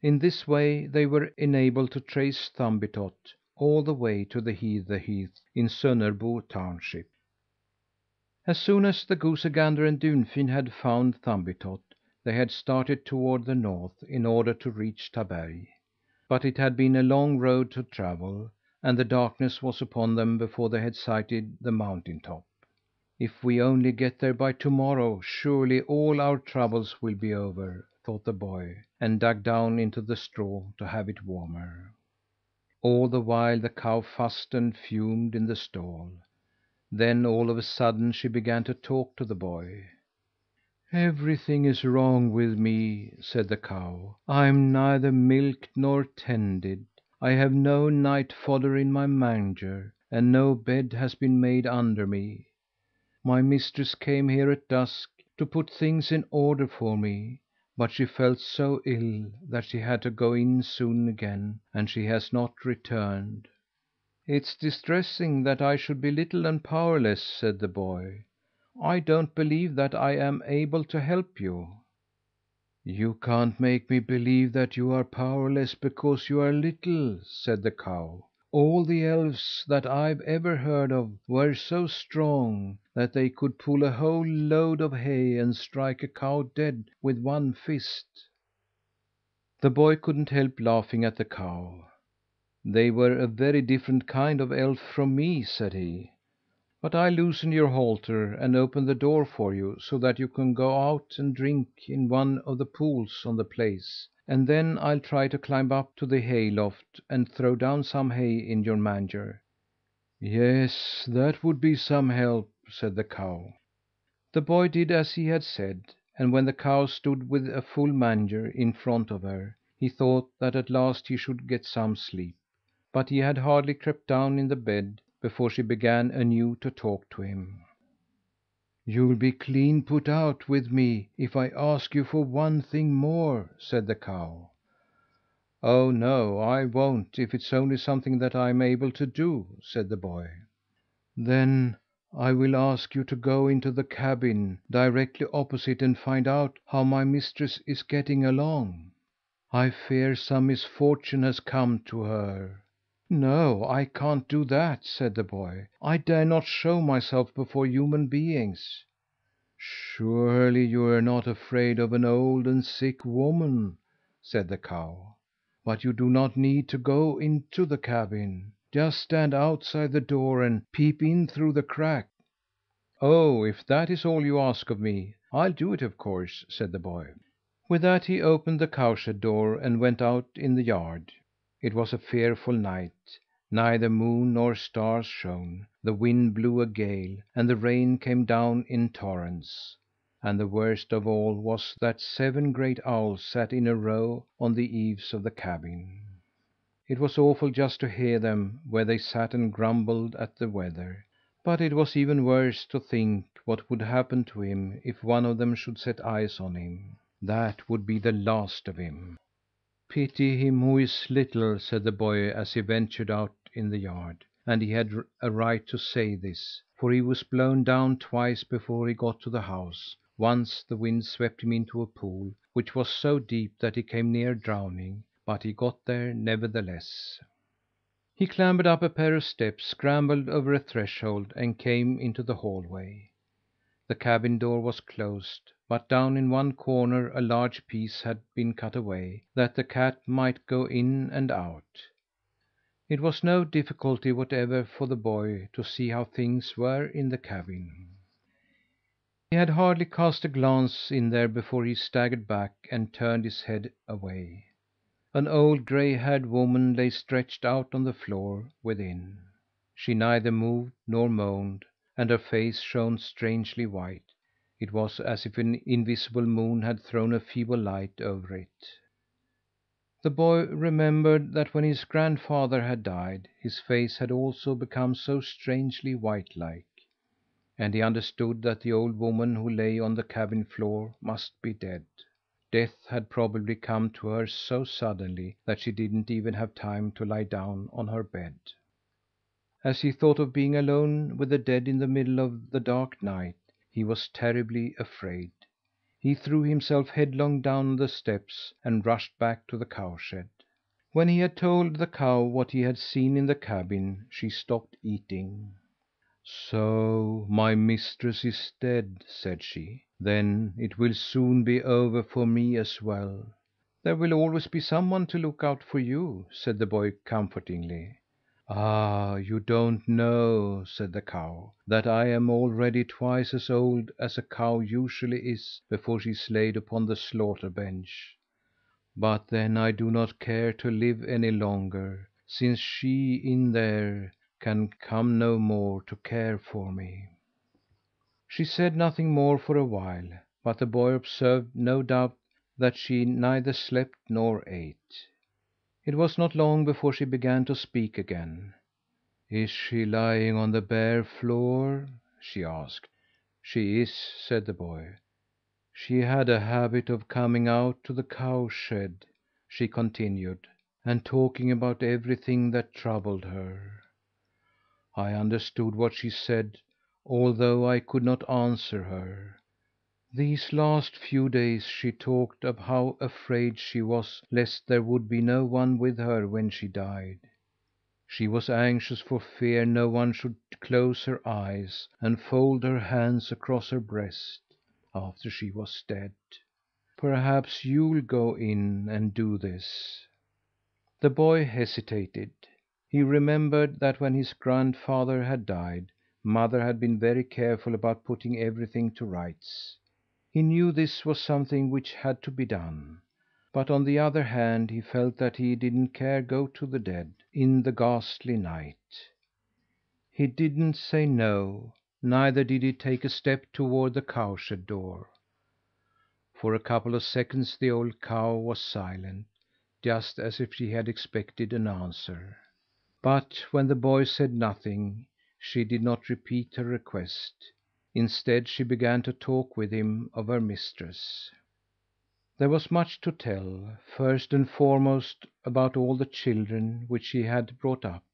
In this way they were enabled to trace Thumbietot all the way to the heath in Sonnerbo township. As soon as the goosey gander and Dunfin had found Thumbietot, they had started toward the north in order to reach Taberg. But it had been a long road to travel, and the darkness was upon them before they had sighted the mountain top. "If we only get there by to morrow, surely all our troubles will be over," thought the boy, and dug down into the straw to have it warmer. All the while the cow fussed and fumed in the stall. Then all of a sudden she began to talk to the boy. "Everything is wrong with me," said the cow. "I am neither milked nor tended. I have no night fodder in my manger, and no bed has been made under me. My mistress came here at dusk to put things in order for me, but she felt so ill that she had to go in soon again, and she has not returned." "It's distressing that I should be little and powerless," said the boy. "I don't believe that I am able to help you." "You can't make me believe that you are powerless because you are little," said the cow. "All the elves that I've ever heard of were so strong that they could pull a whole load of hay and strike a cow dead with one fist." The boy couldn't help laughing at the cow. "They were a very different kind of elf from me," said he. "But I'll loosen your halter and open the door for you, so that you can go out and drink in one of the pools on the place, and then I'll try to climb up to the hay loft and throw down some hay in your manger." "Yes, that would be some help," said the cow. The boy did as he had said, and when the cow stood with a full manger in front of her, he thought that at last he should get some sleep. But he had hardly crept down in the bed before she began anew to talk to him. "You'll be clean put out with me if I ask you for one thing more," said the cow. "Oh, no, I won't, if it's only something that I'm able to do," said the boy. "Then I will ask you to go into the cabin directly opposite and find out how my mistress is getting along. I fear some misfortune has come to her." "No, I can't do that," said the boy. "I dare not show myself before human beings." "Surely you are not afraid of an old and sick woman," said the cow. "But you do not need to go into the cabin. Just stand outside the door and peep in through the crack." "Oh, if that is all you ask of me, I'll do it, of course," said the boy. With that he opened the cowshed door and went out in the yard. It was a fearful night. Neither moon nor stars shone. The wind blew a gale, and the rain came down in torrents. And the worst of all was that 7 great owls sat in a row on the eaves of the cabin. It was awful just to hear them where they sat and grumbled at the weather. But it was even worse to think what would happen to him if one of them should set eyes on him. That would be the last of him. "Pity him who is little," said the boy as he ventured out in the yard. And he had a right to say this, for he was blown down twice before he got to the house. Once the wind swept him into a pool, which was so deep that he came near drowning, but he got there nevertheless. He clambered up a pair of steps, scrambled over a threshold, and came into the hallway. The cabin door was closed, but down in one corner a large piece had been cut away, that the cat might go in and out. It was no difficulty whatever for the boy to see how things were in the cabin. He had hardly cast a glance in there before he staggered back and turned his head away. An old gray haired woman lay stretched out on the floor within. She neither moved nor moaned, and her face shone strangely white. It was as if an invisible moon had thrown a feeble light over it. The boy remembered that when his grandfather had died, his face had also become so strangely white like. And he understood that the old woman who lay on the cabin floor must be dead. Death had probably come to her so suddenly that she didn't even have time to lie down on her bed. As he thought of being alone with the dead in the middle of the dark night, he was terribly afraid. He threw himself headlong down the steps and rushed back to the cowshed. When he had told the cow what he had seen in the cabin, she stopped eating. "So my mistress is dead," said she. "Then it will soon be over for me as well." "There will always be someone to look out for you," said the boy comfortingly. "Ah, you don't know," said the cow, "that I am already twice as old as a cow usually is before she is laid upon the slaughter bench. But then I do not care to live any longer, since she in there can come no more to care for me." She said nothing more for a while, but the boy observed, no doubt, that she neither slept nor ate. It was not long before she began to speak again. "Is she lying on the bare floor?" she asked. "She is," said the boy. "She had a habit of coming out to the cowshed," she continued, "and talking about everything that troubled her. I understood what she said, although I could not answer her. These last few days she talked of how afraid she was lest there would be no one with her when she died. She was anxious for fear no one should close her eyes and fold her hands across her breast after she was dead. Perhaps you'll go in and do this." The boy hesitated. He remembered that when his grandfather had died, mother had been very careful about putting everything to rights. He knew this was something which had to be done, but on the other hand he felt that he didn't care go to the dead in the ghastly night. He didn't say no, neither did he take a step toward the cowshed door. For a couple of seconds the old cow was silent, just as if she had expected an answer. But when the boy said nothing, she did not repeat her request. Instead, she began to talk with him of her mistress. There was much to tell, first and foremost about all the children which she had brought up.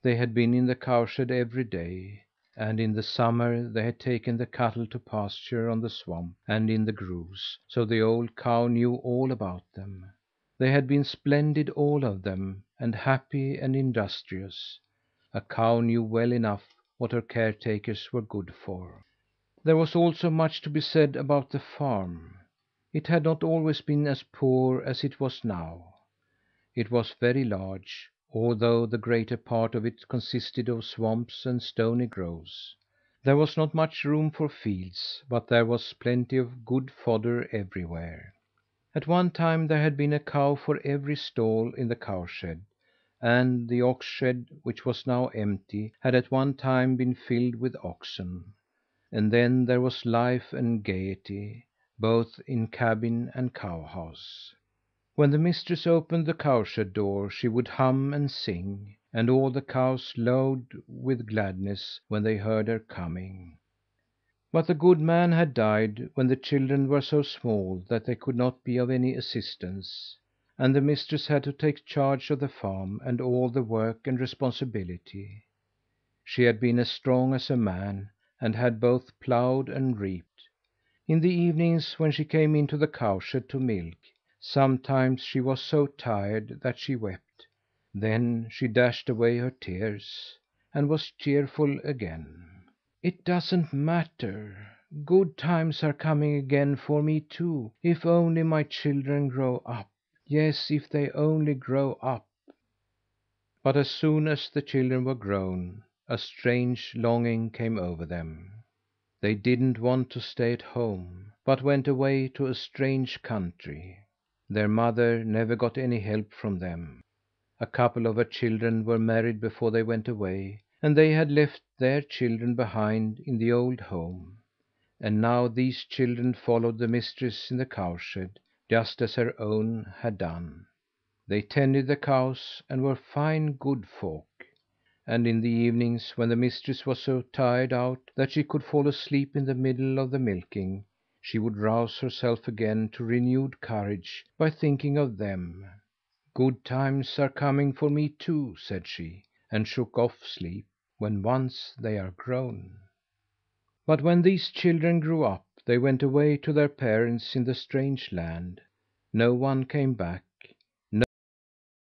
They had been in the cowshed every day, and in the summer they had taken the cattle to pasture on the swamp and in the groves, so the old cow knew all about them. They had been splendid, all of them, and happy and industrious. A cow knew well enough what her caretakers were good for. There was also much to be said about the farm. It had not always been as poor as it was now. It was very large, although the greater part of it consisted of swamps and stony groves. There was not much room for fields, but there was plenty of good fodder everywhere. At one time there had been a cow for every stall in the cowshed, and the ox shed, which was now empty, had at one time been filled with oxen. And then there was life and gaiety, both in cabin and cowhouse. When the mistress opened the cowshed door she would hum and sing, and all the cows lowed with gladness when they heard her coming. But the good man had died when the children were so small that they could not be of any assistance, and the mistress had to take charge of the farm and all the work and responsibility. She had been as strong as a man, and had both ploughed and reaped. In the evenings, when she came into the cowshed to milk, sometimes she was so tired that she wept. Then she dashed away her tears, and was cheerful again. "It doesn't matter. Good times are coming again for me too, if only my children grow up. Yes, if they only grow up." But as soon as the children were grown, a strange longing came over them. They didn't want to stay at home, but went away to a strange country. Their mother never got any help from them. A couple of her children were married before they went away, and they had left their children behind in the old home. And now these children followed the mistress in the cowshed, just as her own had done. They tended the cows and were fine, good folk. And in the evenings, when the mistress was so tired out that she could fall asleep in the middle of the milking, she would rouse herself again to renewed courage by thinking of them. "Good times are coming for me too," said she, and shook off sleep, "when once they are grown." But when these children grew up, they went away to their parents in the strange land. No one came back.